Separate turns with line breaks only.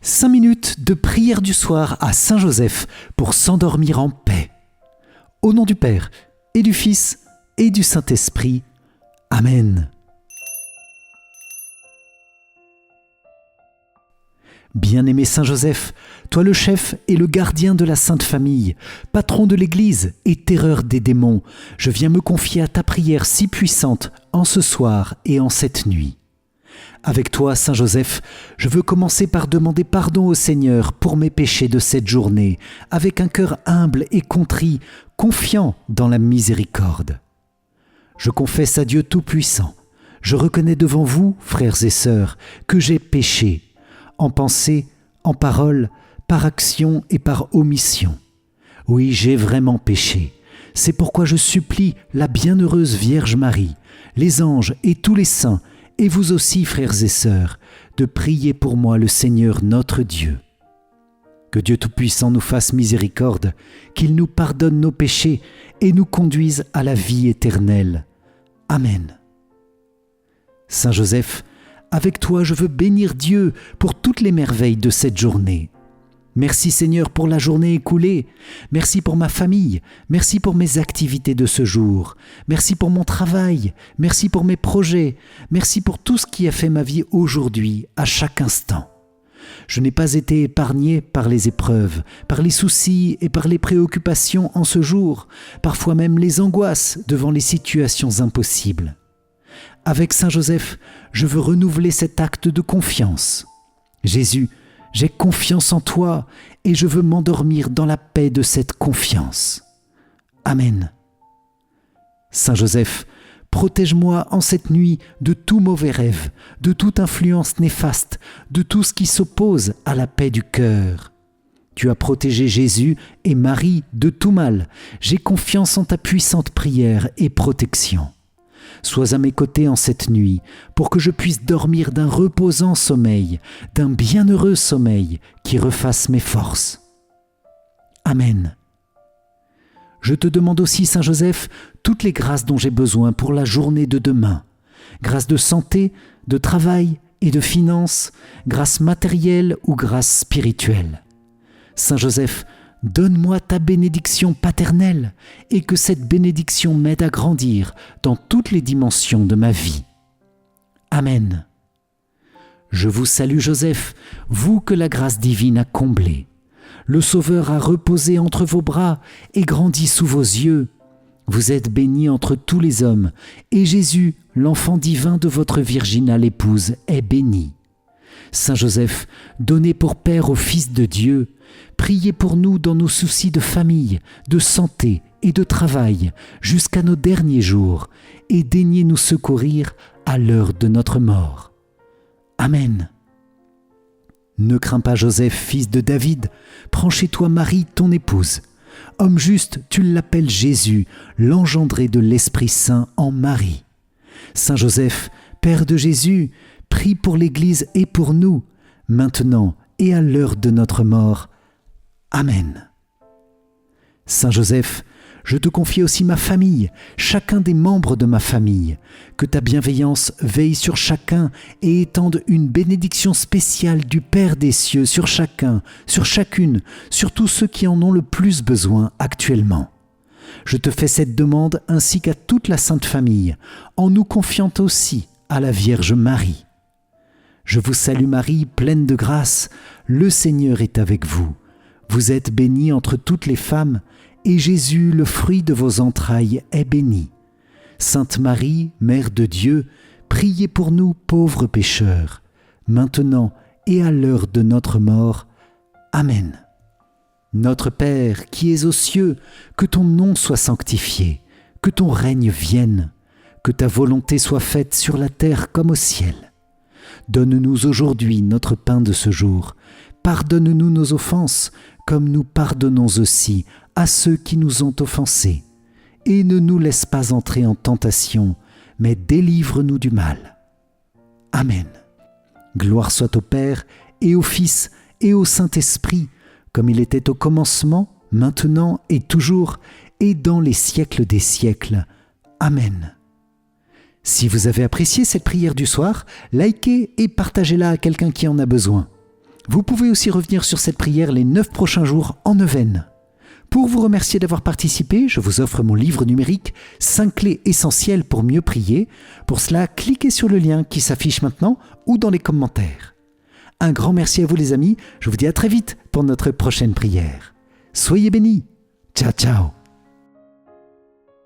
5 minutes de prière du soir à Saint-Joseph pour s'endormir en paix. Au nom du Père, et du Fils, et du Saint-Esprit. Amen. Bien-aimé Saint-Joseph, toi le chef et le gardien de la Sainte Famille, patron de l'Église et terreur des démons, je viens me confier à ta prière si puissante en ce soir et en cette nuit. Avec toi, Saint-Joseph, je veux commencer par demander pardon au Seigneur pour mes péchés de cette journée, avec un cœur humble et contrit, confiant dans la miséricorde. Je confesse à Dieu Tout-Puissant. Je reconnais devant vous, frères et sœurs, que j'ai péché, en pensée, en parole, par action et par omission. Oui, j'ai vraiment péché. C'est pourquoi je supplie la bienheureuse Vierge Marie, les anges et tous les saints, et vous aussi, frères et sœurs, de prier pour moi le Seigneur notre Dieu. Que Dieu Tout-Puissant nous fasse miséricorde, qu'il nous pardonne nos péchés et nous conduise à la vie éternelle. Amen. Saint Joseph, avec toi je veux bénir Dieu pour toutes les merveilles de cette journée. Merci Seigneur pour la journée écoulée, merci pour ma famille, merci pour mes activités de ce jour, merci pour mon travail, merci pour mes projets, merci pour tout ce qui a fait ma vie aujourd'hui, à chaque instant. Je n'ai pas été épargné par les épreuves, par les soucis et par les préoccupations en ce jour, parfois même les angoisses devant les situations impossibles. Avec Saint Joseph, je veux renouveler cet acte de confiance. Jésus, j'ai confiance en toi et je veux m'endormir dans la paix de cette confiance. Amen. Saint Joseph, protège-moi en cette nuit de tout mauvais rêve, de toute influence néfaste, de tout ce qui s'oppose à la paix du cœur. Tu as protégé Jésus et Marie de tout mal. J'ai confiance en ta puissante prière et protection. Sois à mes côtés en cette nuit, pour que je puisse dormir d'un reposant sommeil, d'un bienheureux sommeil qui refasse mes forces. Amen. Je te demande aussi, Saint Joseph, toutes les grâces dont j'ai besoin pour la journée de demain. Grâces de santé, de travail et de finances, grâces matérielles ou grâces spirituelles. Saint Joseph, donne-moi ta bénédiction paternelle et que cette bénédiction m'aide à grandir dans toutes les dimensions de ma vie. Amen. Je vous salue Joseph, vous que la grâce divine a comblé. Le Sauveur a reposé entre vos bras et grandi sous vos yeux. Vous êtes béni entre tous les hommes, et Jésus, l'enfant divin de votre virginale épouse, est béni. Saint Joseph, donnez pour Père au Fils de Dieu, priez pour nous dans nos soucis de famille, de santé et de travail, jusqu'à nos derniers jours, et daignez nous secourir à l'heure de notre mort. Amen. Ne crains pas Joseph, fils de David, prends chez toi Marie, ton épouse. Homme juste, tu l'appelles Jésus, l'engendré de l'Esprit Saint en Marie. Saint Joseph, Père de Jésus, prie pour l'Église et pour nous, maintenant et à l'heure de notre mort. Amen. Saint Joseph, je te confie aussi ma famille, chacun des membres de ma famille. Que ta bienveillance veille sur chacun et étende une bénédiction spéciale du Père des cieux sur chacun, sur chacune, sur tous ceux qui en ont le plus besoin actuellement. Je te fais cette demande ainsi qu'à toute la Sainte Famille, en nous confiant aussi à la Vierge Marie. Je vous salue Marie, pleine de grâce, le Seigneur est avec vous. Vous êtes bénie entre toutes les femmes, et Jésus, le fruit de vos entrailles, est béni. Sainte Marie, Mère de Dieu, priez pour nous pauvres pécheurs, maintenant et à l'heure de notre mort. Amen. Notre Père, qui es aux cieux, que ton nom soit sanctifié, que ton règne vienne, que ta volonté soit faite sur la terre comme au ciel. Donne-nous aujourd'hui notre pain de ce jour. Pardonne-nous nos offenses, comme nous pardonnons aussi à ceux qui nous ont offensés. Et ne nous laisse pas entrer en tentation, mais délivre-nous du mal. Amen. Gloire soit au Père, et au Fils, et au Saint-Esprit, comme il était au commencement, maintenant et toujours, et dans les siècles des siècles. Amen. Si vous avez apprécié cette prière du soir, likez et partagez-la à quelqu'un qui en a besoin. Vous pouvez aussi revenir sur cette prière les 9 prochains jours en neuvaine. Pour vous remercier d'avoir participé, je vous offre mon livre numérique 5 clés essentielles pour mieux prier. Pour cela, cliquez sur le lien qui s'affiche maintenant ou dans les commentaires. Un grand merci à vous les amis, je vous dis à très vite pour notre prochaine prière. Soyez bénis. Ciao ciao.